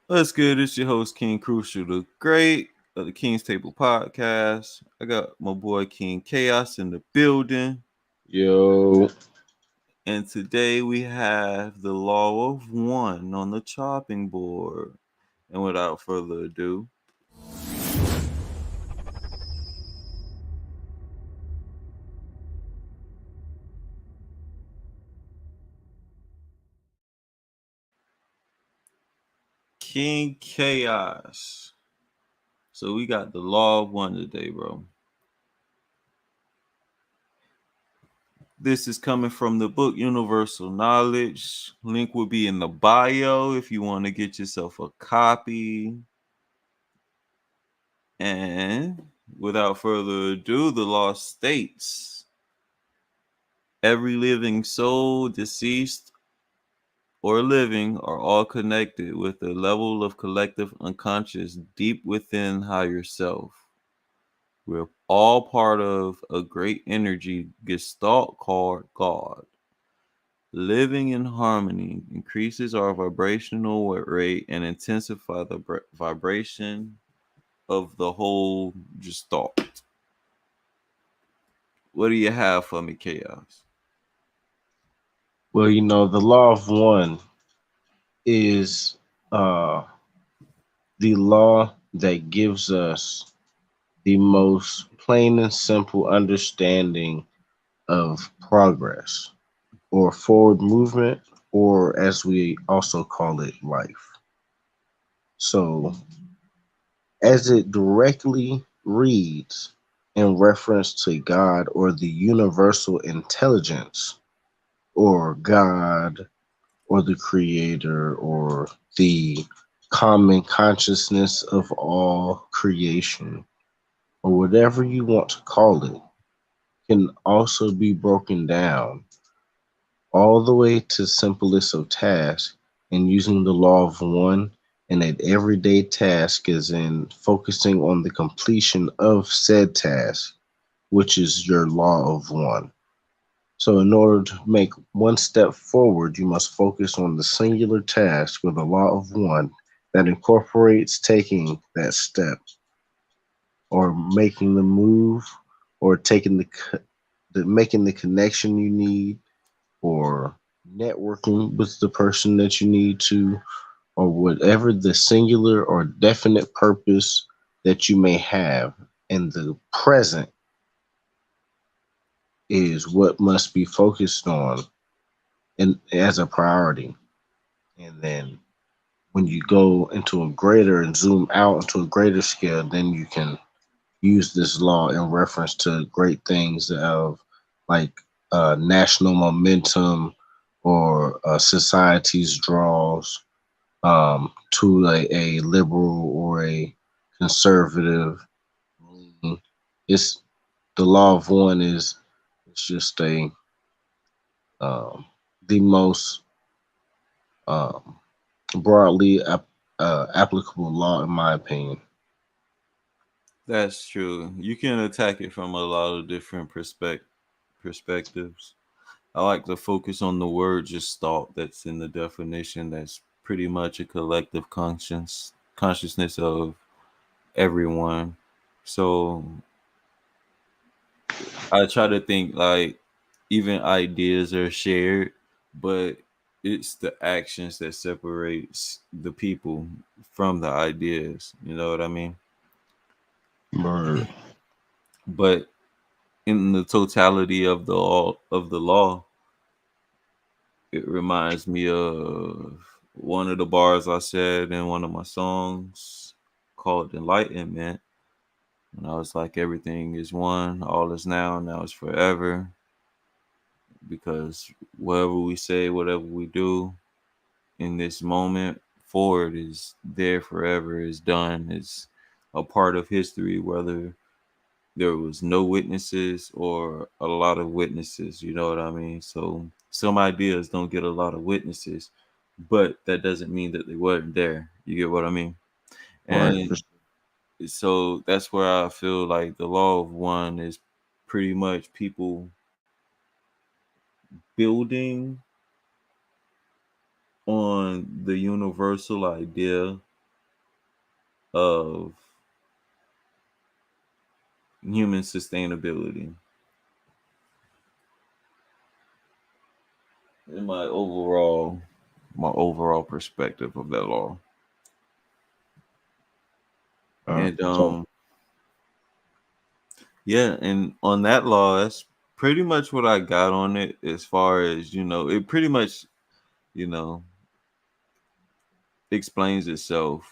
What's good? It's your host, King Crucial the Great of the King's Table Podcast. I got my boy King Chaos in the building. Yo, And today we have the Law of One on the chopping board. And without further ado, King Chaos. So we got the Law of One today, bro. This is coming from the book Universal Knowledge. Link will be in the bio if you want to get yourself a copy. And without further ado, the law states every living soul, deceased or living, are all connected with a level of collective unconscious deep within higher self. We're all part of a great energy gestalt called God. Living in harmony increases our vibrational rate and intensify the vibration of the whole gestalt. What do you have for me, Chaos? well, the law of one is uh, the law that gives us the most plain and simple understanding of progress or forward movement, or as we also call it, life. So, as it directly reads in reference to God or the universal intelligence or God or the creator or the common consciousness of all creation or whatever you want to call it can also be broken down all the way to simplest of tasks and using the law of one, and that everyday task is in focusing on the completion of said task, which is your law of one. So, in order to make one step forward, you must focus on the singular task with a law of one that incorporates taking that step or making the move or taking making the connection you need or networking with the person that you need to or whatever the singular or definite purpose that you may have in the present is what must be focused on and as a priority. And then when you go into a greater and zoom out into a greater scale, then you can use this law in reference to great things of like national momentum or society's draws to a liberal or a conservative leaning. It's the law of one is it's just a um, the most um, broadly applicable law, in my opinion. That's true. You can attack it from a lot of different perspectives. I like to focus on the word just thought that's in the definition. That's pretty much a collective consciousness of everyone. So I try to think like even ideas are shared, but it's the actions that separates the people from the ideas. You know what I mean? Word. But in the totality of the law, it reminds me of one of the bars I said in one of my songs called Enlightenment. And I was like, everything is one, all is now is forever. Because whatever we say, whatever we do in this moment forward is there forever, is done, is a part of history, whether there was no witnesses or a lot of witnesses, you know what I mean? So some ideas don't get a lot of witnesses, but that doesn't mean that they weren't there. You get what I mean? Right. And so that's where I feel like the law of one is pretty much people building on the universal idea. of human sustainability in my overall perspective of that law. And So yeah, and on that law, that's pretty much what I got on it. As far as it pretty much you know explains itself.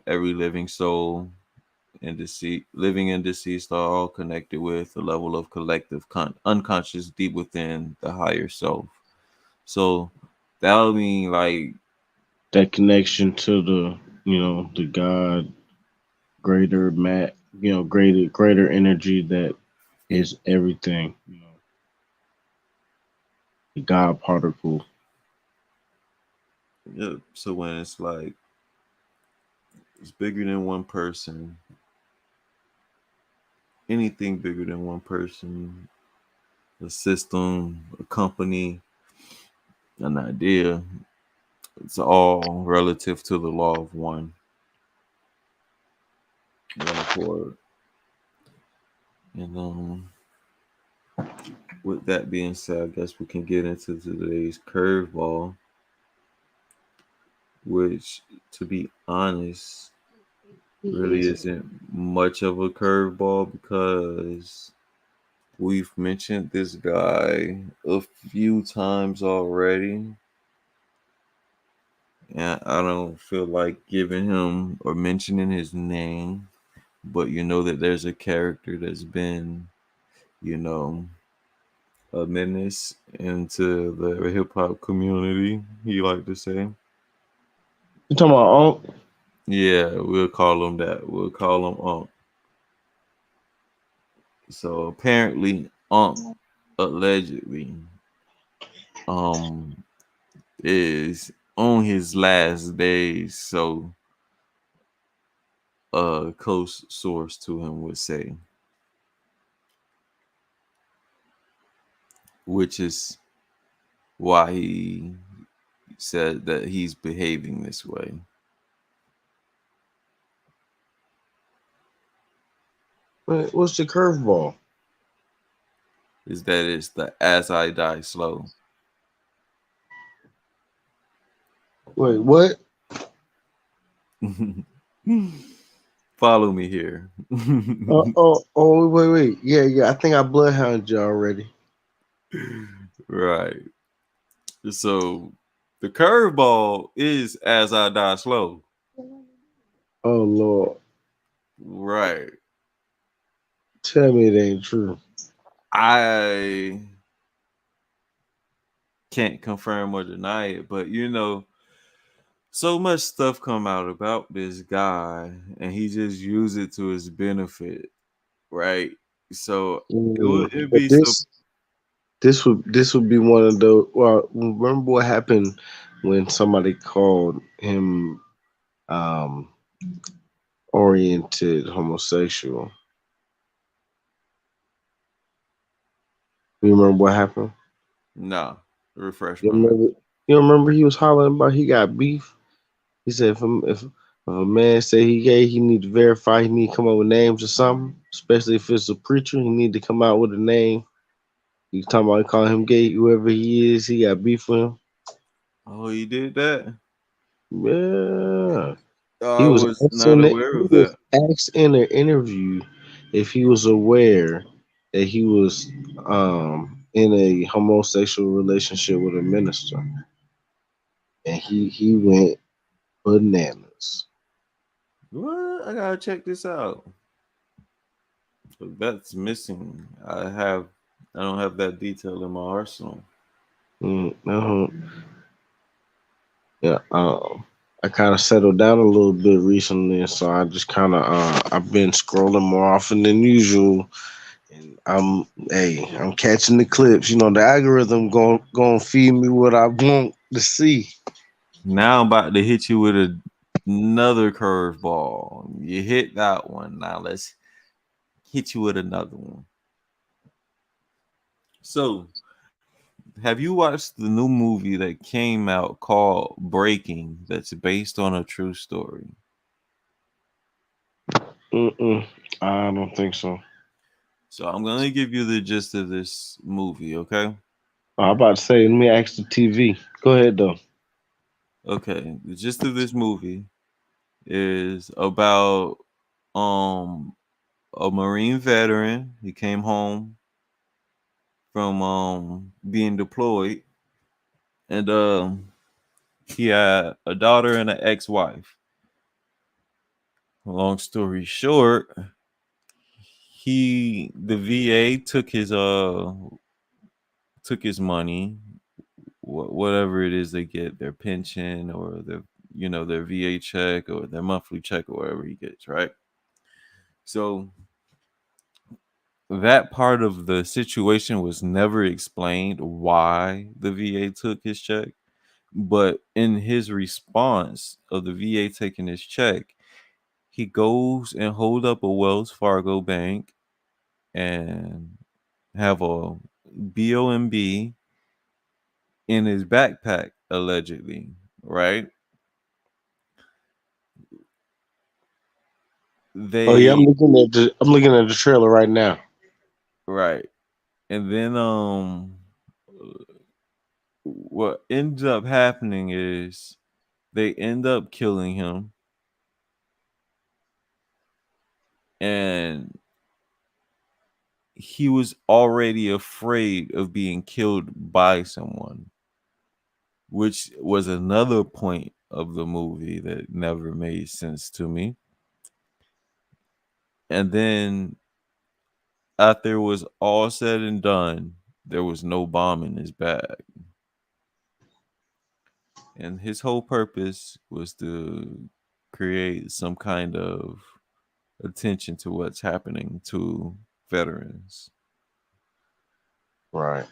Every living soul and living and deceased are all connected with a level of collective unconscious deep within the higher self. So that would mean like, that connection to the God, greater greater energy that is everything. The God particle. yeah, so when it's like it's bigger than one person, anything bigger than one person, a system, a company, an idea, it's all relative to the law of one accord. And with that being said, I guess we can get into today's curveball, which, to be honest, really isn't much of a curveball because we've mentioned this guy a few times already. And I don't feel like giving him or mentioning his name, but you know that there's a character that's been, you know, a menace into the hip hop community, he like to say. You talking about Unc? Yeah, we'll call him that. We'll call him Unc. So apparently, Unc allegedly um is on his last days. So a close source to him would say, which is why he said that he's behaving this way. What's the curveball? Is that it's the as I die slow. Wait, what? Follow me here. Wait. Yeah. I think I bloodhound you already. Right. So the curveball is as I die slow. Oh Lord, Right. tell me it ain't true. I can't confirm or deny it, but so much stuff come out about this guy and he just used it to his benefit, right? So it'd But be so. this would be one of the. Well, remember what happened when somebody called him um oriented homosexual? You remember what happened? Nah, refresh You my memory. remember? You remember he was hollering about he got beef. He said if a man say he gay, he need to verify. He need to come up with names or something. Especially if it's a preacher, he need to come out with a name. You talking about calling him gay? Whoever he is, he got beef with him. Oh, he did that? Yeah, he I was was asked not in the, aware he of was that. asked in an interview if he was aware that he was in a homosexual relationship with a minister, and he went bananas. What? I gotta check this out. So that's missing. I don't have that detail in my arsenal. Uh-huh. Yeah, I kind of settled down a little bit recently, and so I just kind of I've been scrolling more often than usual, and I'm catching the clips. The algorithm going feed me what I want to see. Now I'm about to hit you with another curveball. You hit that one. Now let's hit you with another one. So, have you watched the new movie that came out called Breaking that's based on a true story? Mm-mm. I don't think so. So I'm gonna give you the gist of this movie, okay? I'm about to say, let me ask the TV. Go ahead though. Okay. The gist of this movie is about um a Marine veteran. He came home from being deployed, and he had a daughter and an ex-wife. Long story short, the VA took his money, whatever it is they get, their pension or their VA check or their monthly check or whatever he gets, right? So that part of the situation was never explained why the VA took his check. But in his response of the VA taking his check, he goes and hold up a Wells Fargo bank and have a BOMB in his backpack, allegedly, right? Oh yeah, They I'm looking at the trailer right now. right. And then what ends up happening is they end up killing him, and he was already afraid of being killed by someone, which was another point of the movie that never made sense to me. And then after it was all said and done, there was no bomb in his bag. And his whole purpose was to create some kind of attention to what's happening to veterans. Right.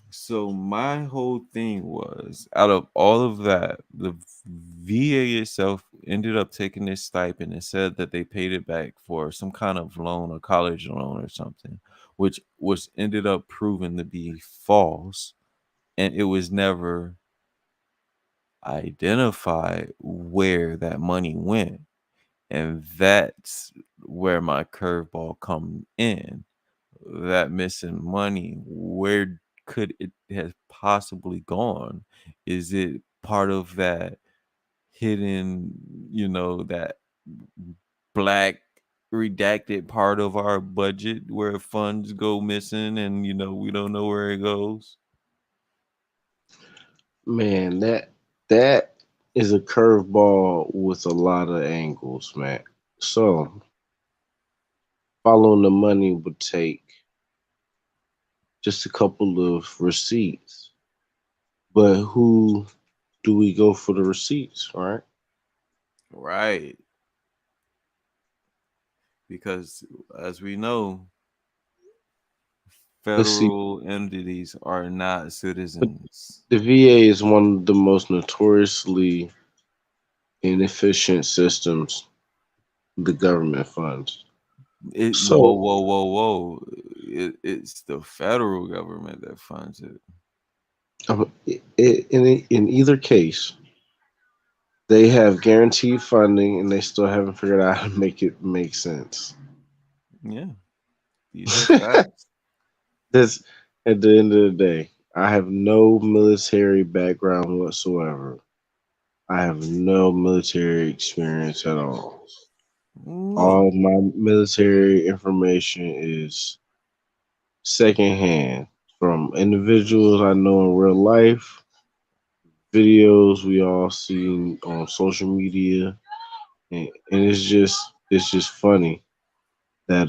So my whole thing was, out of all of that, the VA itself ended up taking this stipend and said that they paid it back for some kind of loan, a college loan or something, which was ended up proven to be false, and it was never identified where that money went. And that's where my curveball come in. That missing money, where could it have possibly gone? Is it part of that hidden, that black redacted part of our budget where funds go missing and we don't know where it goes? Man, that is a curveball with a lot of angles, man. So following the money would take just a couple of receipts. But who do we go for the receipts, right? Right. Because as we know, Let's see. federal entities are not But citizens. the VA is one of the most notoriously inefficient systems the government funds. Whoa, So whoa, whoa, whoa. It's the federal government that funds it. in either case, they have guaranteed funding and they still haven't figured out how to make it make sense. Yeah, these are facts. This, at the end of the day, I have no military background whatsoever. I have no military experience at all. No. All my military information is secondhand from individuals I know in real life, videos we all see on social media, and it's just funny that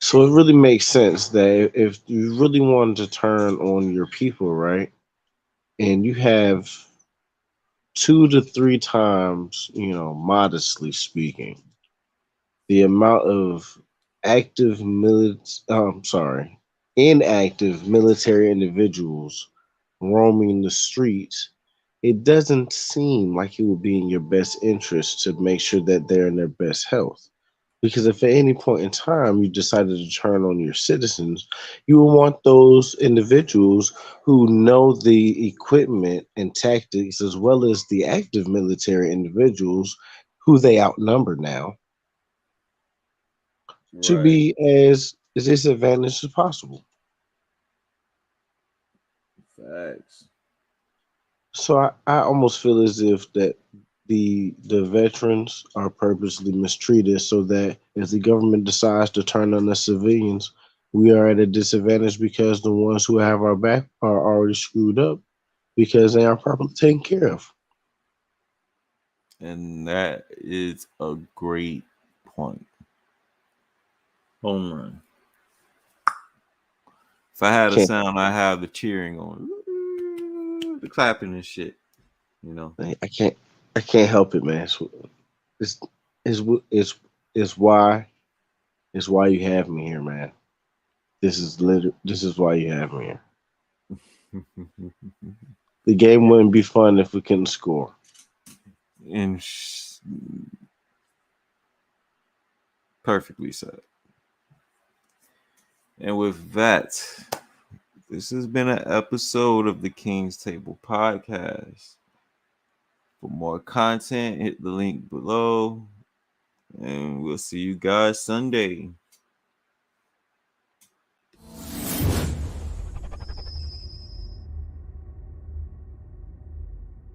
so it really makes sense that if you really wanted to turn on your people, right, and you have 2 to 3 times, modestly speaking, the amount of inactive military individuals roaming the streets, it doesn't seem like it would be in your best interest to make sure that they're in their best health. Because if at any point in time you decided to turn on your citizens, you will want those individuals who know the equipment and tactics, as well as the active military individuals who they outnumber now, to Right. be as disadvantaged as possible. Facts. So I almost feel as if that the veterans are purposely mistreated so that if the government decides to turn on the civilians, we are at a disadvantage because the ones who have our back are already screwed up because they aren't properly taken care of. And that is a great point. Home run. If I had a Can't sound, I have the cheering on, the clapping and shit. You know. I can't help it, man. It's it's it's it's why it's why you have me here, man. This is why you have me here. The game wouldn't be fun if we couldn't score. and perfectly said. And with that, this has been an episode of the King's Table podcast. For more content, hit the link below, and we'll see you guys Sunday.